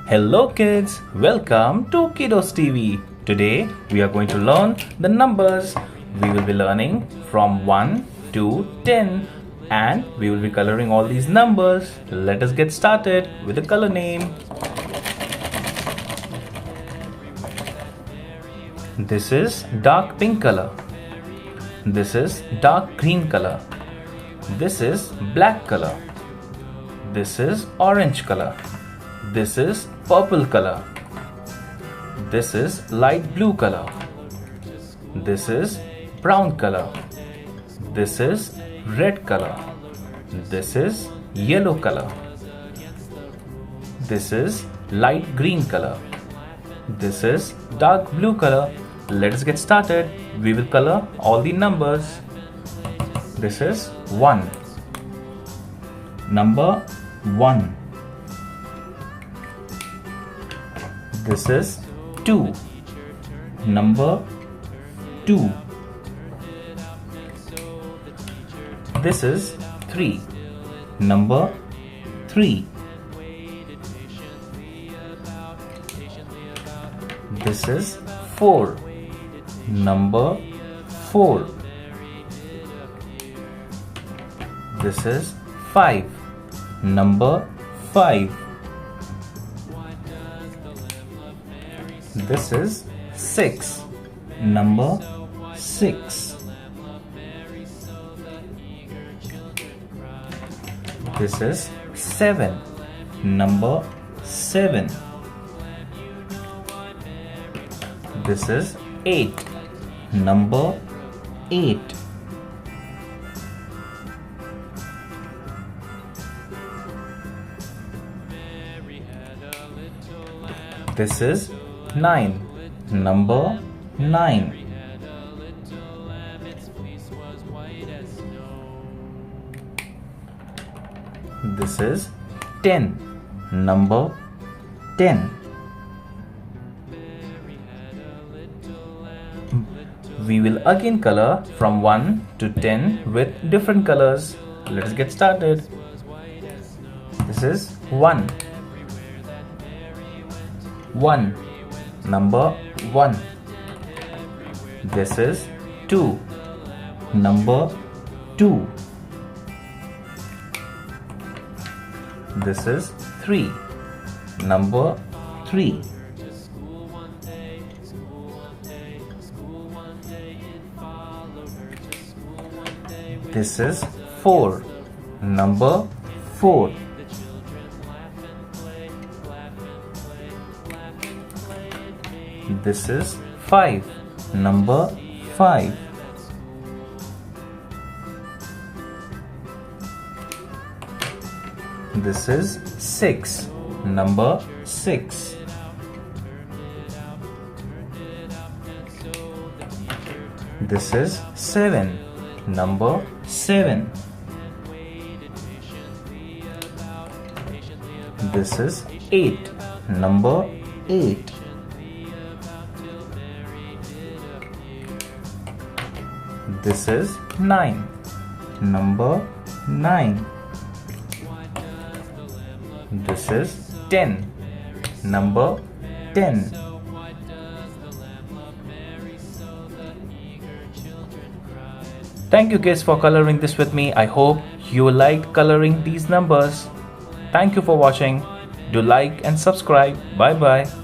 Hello kids, welcome to Kiddos TV. Today we are going to learn the numbers. We will be learning from 1 to 10 and we will be coloring all these numbers. Let us get started with the color name. This is dark pink color. This is dark green color. This is black color. This is orange color. This is purple color. This is light blue color. This is brown color. This is red color. This is yellow color. This is light green color. This is dark blue color. Let us get started. We will color all the numbers. This is 1. Number 1. This is 2. Number 2. This is 3. Number 3. This is 4. Number 4. This is 5. Number 5. This is 6. Number 6. This is 7. Number 7. This is 8. Number 8. This is 9. Number 9. This is 10. Number 10. We will again color from 1 to 10 with different colors. Let us get started. This is 1. 1. Number 1. This is 2. Number 2. This is 3. Number 3. This is 4. Number 4. This is 5. Number 5. This is 6. Number 6. This is 7. Number 7. This is 8. Number 8. This is 9. Number 9. This is 10. Number 10. Thank you kids for coloring this with me. I hope you liked coloring these numbers. Thank you for watching. Do like and subscribe. Bye bye.